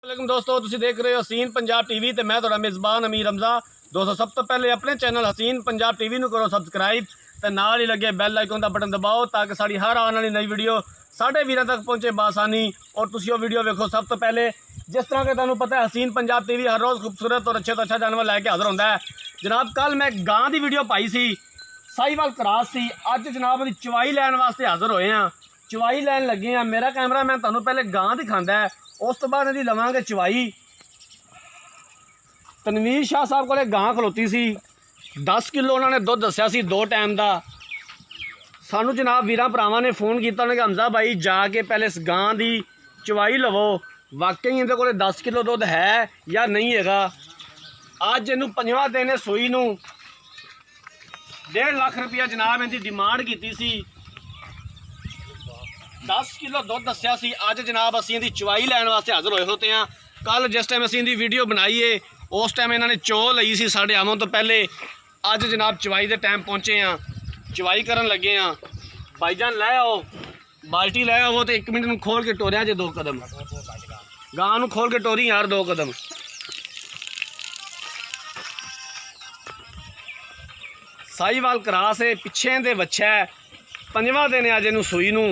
वालेकुम दोस्तों, तुसीं देख रहे हो हसीन पंजाब टीवी ते मैं तुहाडा मेज़बान अमीर रमज़ा। दोस्तों सब तो पहले अपने चैनल हसीन पंजाब टीवी नूं करो सबसक्राइब ते नाल ही लगे बैल आइकन का बटन दबाओ ताकि साड़ी हर आने वाली नई वीडियो साढ़े वीरां तक पहुँचे बासानी और तुसीं वो वीडियो वेखो सब तो पहले। जिस तरह के तुहानूं पता है हसीन पंजाब टीवी हर रोज़ खूबसूरत और अच्छे तो अच्छा जानवर लैके हाज़र होंदा है। जनाब कल मैं गां की वीडियो पाई सी, साहिवाल क्रॉस सी। अज जनाब उहदी चवाई लैन वास्ते हाज़र होए हैं, चवाई लैन लगे हैं। मेरा कैमरा मैं तुहानूं पहले गां दिखांदा है, उस तो बाद इहदी लवांगे चवाई। तनवीर शाह साहब को गां खलोती सी, 10 किलो उन्होंने दुध दस्या सी 2 टाइम का। सानू जनाब वीरां भरावां ने फोन किया, उन्होंने कहा हमजा भाई जाके पहले इस गां की चवाई लवो, वाकई इहदे कोल 10 किलो दुध है या नहीं हैगा। अज इनू 5वां दिन है सूई नू, 1.5 लाख रुपया जनाब इनकी डिमांड की सी। 10 किलो दुध दस्या सी। अज जनाब असीं इहदी चवाई लैन वास्ते हाज़र होए होते हैं। कल जिस टाइम असीं इहदी वीडियो बनाई है उस टाइम इन्होंने चो लई सी साढ़े आवन तो पहले। अज जनाब चवाई के टाइम पहुँचे हैं, चवाई करन लगे हैं। भाईजान लै आओ, बाल्टी लै आओ तो 1 मिनट में खोल के टोरिया जे 2 कदम, गां नूं खोल के टोरी यार 2 कदम। साहिवाल क्रॉस है, पिछे दे बच्चा है, 5वां दिन अज इनू सूई नूं।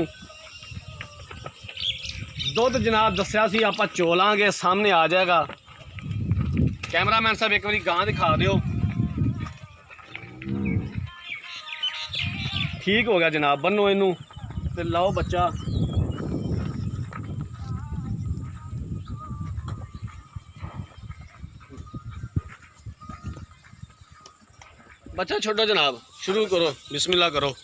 दुध जनाब दस्या सी आपां चोलांगे, सामने आ जाएगा। कैमरामैन साहब एक बारी गां दिखा दिओ। ठीक हो गया जनाब, बनो इनू ते लाओ बच्चा। बच्चा छोड़ो जनाब, शुरू करो, बिस्मिल्लाह करो।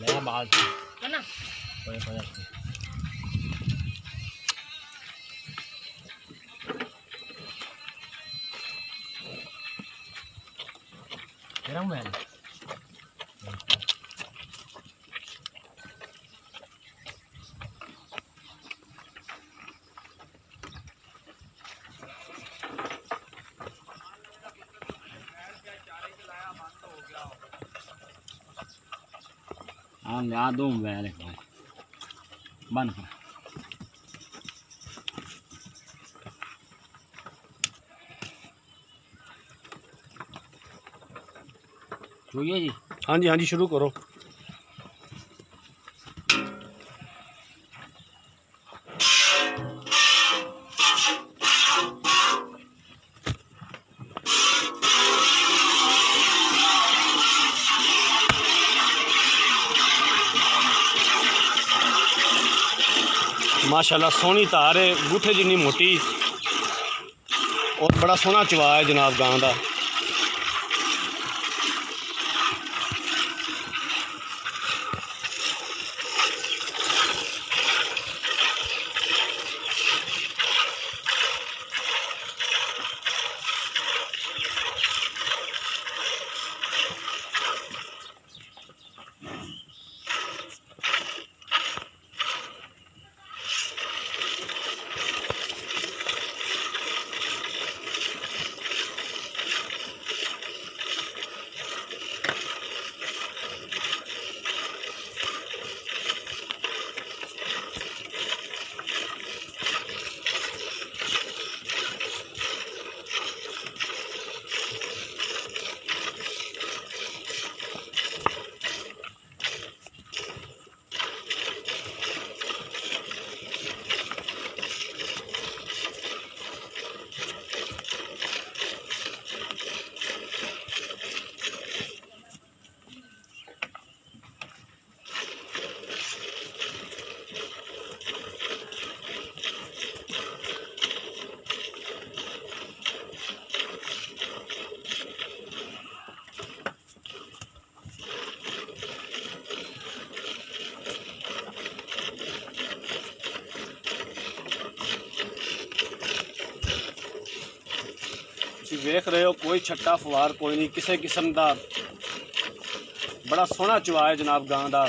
ले बाल है ना, तेरा मोबाइल हाँ याद दो मोबाइल है बंद कर। जी हाँ जी, हाँ जी, शुरू करो। माशाल्लाह सोहनी धार है, गुठे जिन्नी मोटी और बड़ा सोहना चवा है जनाब गां का। ਤੁਸੀਂ ਵੇਖ ਰਹੇ ਹੋ ਕੋਈ ਛੱਟਾ ਫਵਾਰ ਕੋਈ ਨਹੀਂ, ਕਿਸੇ ਕਿਸਮ ਦਾ ਬੜਾ ਸੋਹਣਾ ਚਵਾ ਹੈ ਜਨਾਬ ਗਾਂ ਦਾ।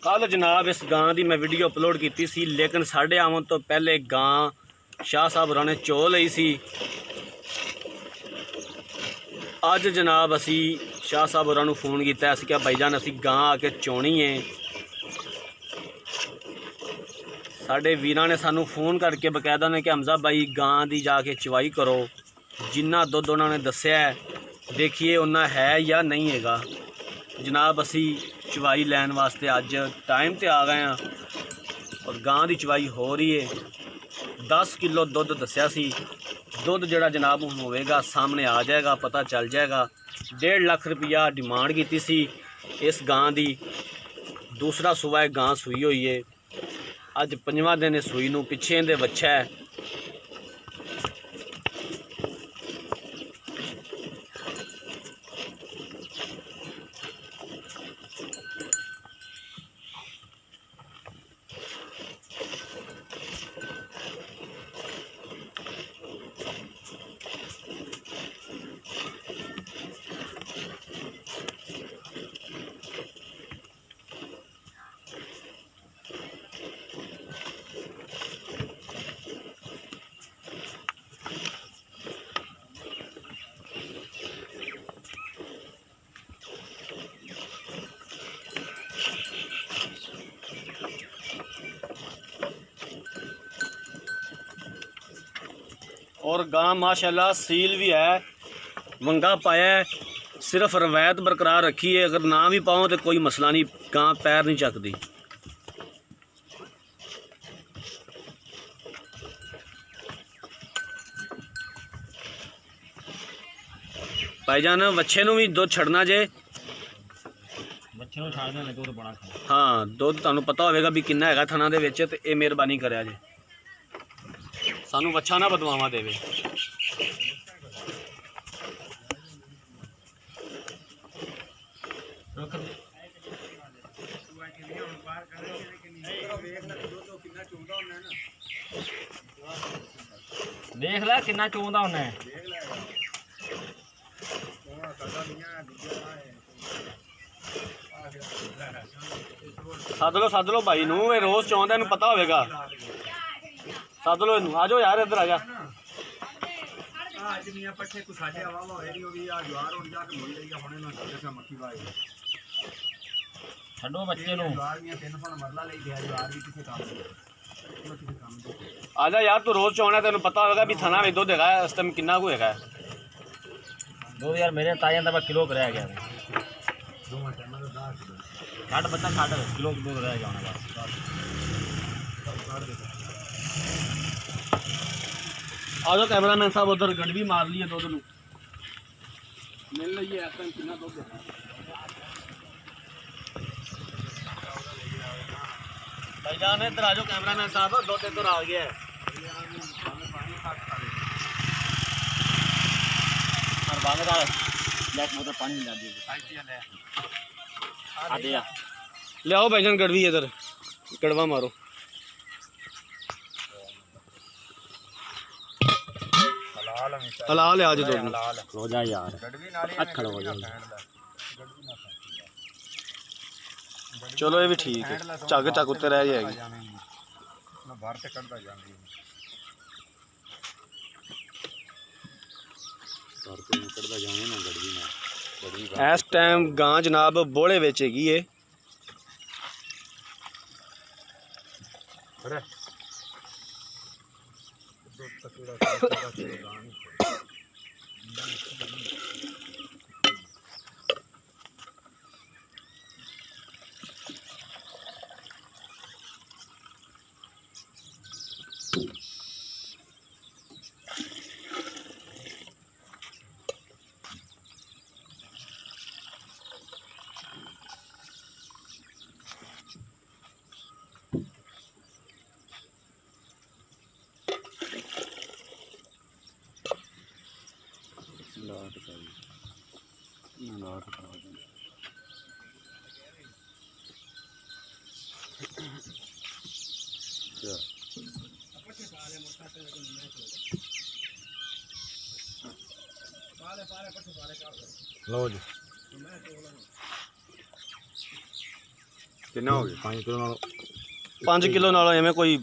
ਕੱਲ ਜਨਾਬ ਇਸ ਗਾਂ ਦੀ ਮੈਂ ਵੀਡੀਓ ਅਪਲੋਡ ਕੀਤੀ ਸੀ, ਲੇਕਿਨ ਸਾਡੇ ਆਉਣ ਤੋਂ ਪਹਿਲੇ ਗਾਂ ਸ਼ਾਹ ਸਾਹਿਬ ਹੋਰਾਂ ਨੇ ਚੋ ਲਈ ਸੀ। ਅੱਜ ਜਨਾਬ ਅਸੀਂ ਸ਼ਾਹ ਸਾਹਿਬ ਹੋਰਾਂ ਨੂੰ ਫੋਨ ਕੀਤਾ, ਅਸੀਂ ਕਿਹਾ ਭਾਈਜਾਨ ਅਸੀਂ ਗਾਂ ਆ ਕੇ ਚੋਣੀ ਹੈ। ਸਾਡੇ ਵੀਰਾਂ ਨੇ ਸਾਨੂੰ ਫੋਨ ਕਰਕੇ ਬਕਾਇਦਾ ਨੇ ਕਿ ਹਮਜ਼ਾ ਭਾਈ ਗਾਂ ਦੀ ਜਾ ਕੇ ਚਵਾਈ ਕਰੋ, ਜਿੰਨਾ ਦੁੱਧ ਉਹਨਾਂ ਨੇ ਦੱਸਿਆ ਦੇਖੀਏ ਉਹਨਾਂ ਹੈ ਜਾਂ ਨਹੀਂ ਹੈਗਾ। ਜਨਾਬ ਅਸੀਂ ਚਵਾਈ ਲੈਣ ਵਾਸਤੇ ਅੱਜ ਟਾਈਮ ਤੇ ਆ ਗਏ ਹਾਂ ਔਰ ਗਾਂ ਦੀ ਚਵਾਈ ਹੋ ਰਹੀ ਹੈ। 10 ਕਿਲੋ ਦੁੱਧ ਦੱਸਿਆ ਸੀ, ਦੁੱਧ ਜਿਹੜਾ ਜਨਾਬ ਹੁਣ ਹੋਵੇਗਾ ਸਾਹਮਣੇ ਆ ਜਾਏਗਾ, ਪਤਾ ਚੱਲ ਜਾਏਗਾ। 1.5 ਲੱਖ ਰੁਪਇਆ ਡਿਮਾਂਡ ਕੀਤੀ ਸੀ ਇਸ ਗਾਂ ਦੀ। ਦੂਸਰਾ ਸੂਆ ਹੈ, ਗਾਂ ਸੂਈ ਹੋਈ ਹੈ, ਅੱਜ 5ਵਾਂ ਦਿਨ ਸੂਈ ਨੂੰ, ਪਿੱਛੇ ਇਹਦੇ ਵੱਛਾ ਹੈ। और गां माशाल्लाह सील भी है, वंगा पाया है, सिर्फ रवायत बरकरार रखी है। अगर ना भी पाओ तो कोई मसला नहीं, गां पैर नहीं चकती। भाईजान वच्छे नूं भी दुध छड़ना जे, ਬੱਚੇ ਨੂੰ ਛੱਡ ਦੇਣ ਲੱਗੇ ਉਹ ਬੜਾ ਖਾਣਾ। हाँ दुध तुहानूं पता होवेगा भी किन्ना हैगा थना दे विच, ते ये मेहरबानी करिया जे, सानू वच्छा ना बदवावा देवे। ਦੇਖ ਲੈ ਕਿੰਨਾ ਚੋਂਦਾ ਉਹਨੇ। सद लो भाई नूं, ये रोज़ चौंदा, इहनूं पता होवेगा। सद लो इहनूं, आ जाओ यार इधर आ जा। ਛੱਡੋ ਬੱਚੇ ਨੂੰ। आ जा यार, तू रोज़ चौना, तेनूं पता होवेगा भी थना में दुध हैगा इस टाइम किन्ना कु हैगा। ਦੁੱਧ ਯਾਰ ਮੇਰੇ ਤਾਇਆਂ ਦਾ ਕਿਲੋ ਰਹਿ ਗਿਆ। ਛੱਡ ਬੱਚਾ ਛੱਡ, ਕਿਲੋ ਦੁੱਧ ਰਹਿ ਗਿਆ ਉਹਨਾਂ ਦਾ। आ जाओ कैमरामैन साहब, उधर गड़वी मार ली है दुध नूं, मिल रही है इस टाइम किन्ना दुध है। भाईजान इधर आ जाओ कैमरामैन साहब, दुध इधर आ गया है। और बांग का ब्लैक मोटर पानी मिला दीजिए। आ दे ले आओ भाईजान गड़वी इधर, गड़वा मारो। हलाल है आज दुध हो जा यार, खड़ा हो जा। ਚਲੋ ਇਹ ਵੀ ਠੀਕ ਹੈ, ਝੱਗ ਝੱਗ ਉੱਤੇ ਰਹਿ ਜਾਏਗੀ। ਮੈਂ ਬਾਹਰ ਤੇ ਕੱਢਦਾ ਜਾਂਦੀ ਬਾਹਰ ਤੇ ਕੱਢਦਾ ਜਾਵੇਂ ਨਾ ਗੜਵੀ ਨਾ ਇਸ ਟਾਈਮ ਗਾਂ ਜਨਾਬ ਬੋਲੇ ਵਿੱਚ ਹੈਗੀ ਏ। ਅਰੇ ਲਾਟ ਕਰੀ ਨਾ ਲਾਟ ਕਰਾ ਦੇ ਲਓ ਜੀ ਕਿੰਨਾ ਹੋ ਗਿਆ 5 ਕਿਲੋ ਨਾਲ 5 ਕਿਲੋ ਨਾਲੋਂ ਐਵੇਂ ਕੋਈ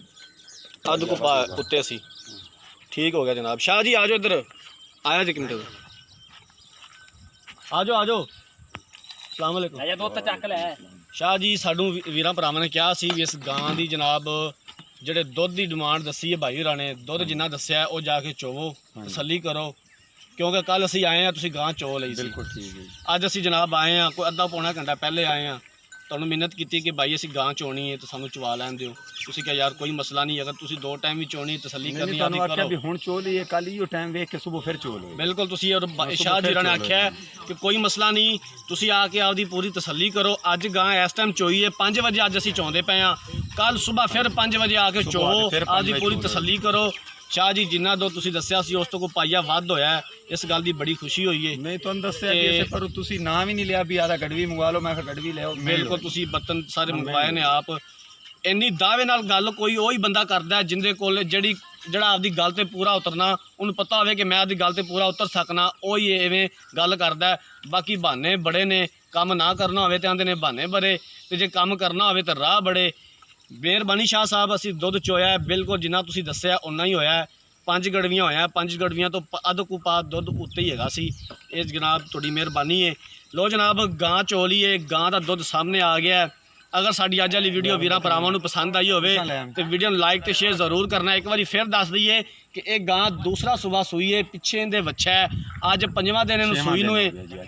ਅੱਧ ਕੁ ਪਾ ਉੱਤੇ ਸੀ। ਠੀਕ ਹੋ ਗਿਆ ਜਨਾਬ। ਸ਼ਾਹ ਜੀ ਆ ਜਾਓ ਇੱਧਰ, ਆਇਆ ਜੀ ਕਿੰਨੇ ਆ ਜਾਓ ਆ ਜਾਓ। ਸਲਾਮ ਅਲੈਕੁਮ। ਲੈ ਜਾ ਦੁੱਧ ਤਾਂ ਚੱਕ ਲੈ। ਸ਼ਾਹ ਜੀ ਸਾਨੂੰ ਵੀਰਾਂ ਭਰਾਵਾਂ ਨੇ ਕਿਹਾ ਸੀ ਵੀ ਇਸ ਗਾਂ ਦੀ ਜਨਾਬ ਜਿਹੜੇ ਦੁੱਧ ਦੀ ਡਿਮਾਂਡ ਦੱਸੀ ਹੈ ਭਾਈ ਹੋਰਾਂ ਨੇ, ਦੁੱਧ ਜਿੰਨਾ ਦੱਸਿਆ ਉਹ ਜਾ ਕੇ ਚੋਵੋ, ਤਸੱਲੀ ਕਰੋ, ਕਿਉਂਕਿ ਕੱਲ ਅਸੀਂ ਆਏ ਆ ਤੁਸੀਂ ਗਾਂ ਚੋ ਲਈ ਸੀ। ਬਿਲਕੁਲ ਠੀਕ ਹੈ। ਅੱਜ ਅਸੀਂ ਜਨਾਬ ਆਏ ਆ, ਕੋਈ ਅੱਧਾ ਪੌਣਾ ਘੰਟਾ ਪਹਿਲੇ ਆਏ ਆ, ਤੁਹਾਨੂੰ ਮਿਹਨਤ ਕੀਤੀ ਕਿ ਭਾਈ ਅਸੀਂ ਗਾਂ ਚੋਣੀ ਹੈ ਤਾਂ ਸਾਨੂੰ ਚਵਾ ਲੈਣ ਦਿਓ। ਤੁਸੀਂ ਕਿਹਾ ਯਾਰ ਕੋਈ ਮਸਲਾ ਨਹੀਂ, ਅਗਰ ਤੁਸੀਂ 2 ਟਾਈਮ ਵੀ ਚੋਣੀ ਤਸੱਲੀ ਕਰਨੀ ਆਦੀ ਕਰੋ। ਵੀ ਹੁਣ ਚੋ ਲਈਏ, ਕੱਲ ਹੀ ਉਹ ਟਾਈਮ ਵੇਖ ਕੇ ਸਵੇਰ ਫਿਰ ਚੋ ਲਓ। ਬਿਲਕੁਲ ਤੁਸੀਂ ਔਰ ਸ਼ਾਹ ਜੀਰਾਂ ਨੇ ਆਖਿਆ ਕਿ ਕੋਈ ਮਸਲਾ ਨਹੀਂ, ਤੁਸੀਂ ਆ ਕੇ ਆਪਦੀ ਪੂਰੀ ਤਸੱਲੀ ਕਰੋ। ਅੱਜ ਗਾਂ ਇਸ ਟਾਈਮ ਚੋਈ ਹੈ 5 ਵਜੇ, ਅੱਜ ਅਸੀਂ ਚੋਂਦੇ ਪਏ ਆ, ਕੱਲ ਸਵੇਰ ਫਿਰ 5 ਵਜੇ ਆ ਕੇ ਚੋਵੋ, ਆਪਦੀ ਪੂਰੀ ਤਸੱਲੀ ਕਰੋ। ਸ਼ਾਹ ਜੀ ਜਿੰਨਾ ਦੋ ਤੁਸੀਂ ਦੱਸਿਆ ਸੀ ਉਸ ਤੋਂ ਕੋਈ ਪਾਈਆ ਵੱਧ ਹੋਇਆ, ਇਸ ਗੱਲ ਦੀ ਬੜੀ ਖੁਸ਼ੀ ਹੋਈ ਹੈ। ਨਹੀਂ ਤੁਹਾਨੂੰ ਦੱਸਿਆ ਵੀ ਇਸੇ ਪਰ ਤੁਸੀਂ ਨਾਂ ਵੀ ਨਹੀਂ ਲਿਆ ਵੀ ਆਦਾ ਗੜਵੀ ਮੰਗਵਾ ਲਓ, ਮੈਂ ਕਿਹਾ ਗੜਵੀ ਲਿਆਓ। ਬਿਲਕੁਲ ਤੁਸੀਂ ਬਰਤਨ ਸਾਰੇ ਮੰਗਵਾਏ ਨੇ ਆਪ। ਇੰਨੀ ਦਾਅਵੇ ਨਾਲ ਗੱਲ ਕੋਈ ਉਹੀ ਬੰਦਾ ਕਰਦਾ ਜਿਹਦੇ ਕੋਲ ਜਿਹੜਾ ਆਪਦੀ ਗੱਲ ਤੇ ਪੂਰਾ ਉਤਰਨਾ, ਉਹਨੂੰ ਪਤਾ ਹੋਵੇ ਕਿ ਮੈਂ ਆਪਦੀ ਗੱਲ ਤੇ ਪੂਰਾ ਉਤਰ ਸਕਣਾ, ਉਹੀ ਐਵੇਂ ਗੱਲ ਕਰਦਾ। ਬਾਕੀ ਬਹਾਨੇ ਬੜੇ ਨੇ, ਕੰਮ ਨਾ ਕਰਨਾ ਹੋਵੇ ਤੇ ਆਂਦੇ ਨੇ ਬਹਾਨੇ ਬੜੇ, ਤੇ ਜੇ ਕੰਮ ਕਰਨਾ ਹੋਵੇ ਤਾਂ ਰਾਹ ਬੜੇ। ਮਿਹਰਬਾਨੀ ਸ਼ਾਹ ਸਾਹਿਬ, ਅਸੀਂ ਦੁੱਧ ਚੋਇਆ ਬਿਲਕੁਲ ਜਿੰਨਾ ਤੁਸੀਂ ਦੱਸਿਆ ਉਨਾ ਹੀ ਹੋਇਆ। 5 ਗੜਵੀਆਂ ਹੋਇਆ, 5 ਗੜਵੀਆਂ ਤੋਂ ਅੱਧ ਕੁ ਪਾ ਦੁੱਧ ਉੱਤੇ ਹੀ ਹੈਗਾ ਸੀ। ਇਹ ਜਨਾਬ ਤੁਹਾਡੀ ਮਿਹਰਬਾਨੀ ਹੈ। ਲੋ ਜਨਾਬ ਗਾਂ ਚੋ ਲਈਏ, ਗਾਂ ਦਾ ਦੁੱਧ ਸਾਹਮਣੇ ਆ ਗਿਆ। ਅਗਰ ਸਾਡੀ ਅੱਜ ਵਾਲੀ ਵੀਡੀਓ ਵੀਰਾਂ ਭਰਾਵਾਂ ਨੂੰ ਪਸੰਦ ਆਈ ਹੋਵੇ ਤੇ ਵੀਡੀਓ ਨੂੰ ਲਾਈਕ ਤੇ ਸ਼ੇਅਰ ਜ਼ਰੂਰ ਕਰਨਾ। ਇੱਕ ਵਾਰੀ ਫਿਰ ਦੱਸ ਦਈਏ ਕਿ ਇਹ ਗਾਂ ਦੂਸਰਾ ਸੂਬਾ ਸੂਈ ਹੈ, ਪਿੱਛੇ ਇਹਦੇ ਬੱਚਾ ਹੈ। ਅੱਜ 5ਵਾਂ ਦਿਨ ਇਹਨੂੰ ਸੂਈ ਨੂੰ,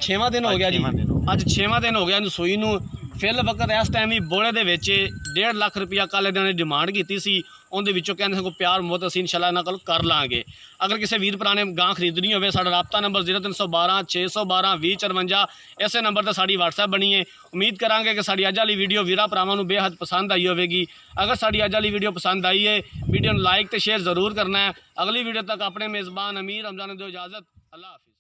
6ਵਾਂ ਦਿਨ ਹੋ ਗਿਆ ਜੀ, ਅੱਜ 6ਵਾਂ ਦਿਨ ਹੋ ਗਿਆ ਇਹਨੂੰ ਸੂਈ ਨੂੰ। ਫਿਲ ਵਕਤ ਇਸ ਟਾਈਮ ਵੀ ਬੋਲੇ ਦੇ ਵਿੱਚ 1.5 ਲੱਖ ਰੁਪਇਆ ਕੱਲ੍ਹ ਇਹਨਾਂ ਨੇ ਡਿਮਾਂਡ ਕੀਤੀ ਸੀ, ਉਹਦੇ ਵਿੱਚੋਂ ਕਹਿੰਦੇ ਕੋਈ ਪਿਆਰ ਮੁਹੱਬਤ ਅਸੀਂ ਇਨਸ਼ਾਅੱਲਾ ਇਹਨਾਂ ਕੋਲ ਕਰ ਲਾਂਗੇ। ਅਗਰ ਕਿਸੇ ਵੀਰ ਭਰਾ ਨੇ ਗਾਂ ਖਰੀਦਣੀ ਹੋਵੇ, ਸਾਡਾ ਰਾਬਤਾ ਨੰਬਰ 0312 612 2054, ਇਸੇ ਨੰਬਰ ਤੇ ਸਾਡੀ WhatsApp ਬਣੀ ਹੈ। ਉਮੀਦ ਕਰਾਂਗੇ ਕਿ ਸਾਡੀ ਅੱਜ ਵਾਲੀ ਵੀਡੀਓ ਵੀਰਾਂ ਭਰਾਵਾਂ ਨੂੰ ਬੇਹੱਦ ਪਸੰਦ ਆਈ ਹੋਵੇਗੀ। ਅਗਰ ਸਾਡੀ ਅੱਜ ਵਾਲੀ ਵੀਡੀਓ ਪਸੰਦ ਆਈ ਹੈ, ਵੀਡੀਓ ਨੂੰ ਲਾਈਕ ਤੇ ਸ਼ੇਅਰ ਜ਼ਰੂਰ ਕਰਨਾ ਹੈ। ਅਗਲੀ ਵੀਡੀਓ ਤੱਕ ਆਪਣੇ ਮੇਜ਼ਬਾਨ ਅਮੀਰ ਰਮਜ਼ਾਨ ਨੂੰ ਦਿਓ ਇਜਾਜ਼ਤ। ਅੱਲਾਹ ਹਾਫਿਜ਼।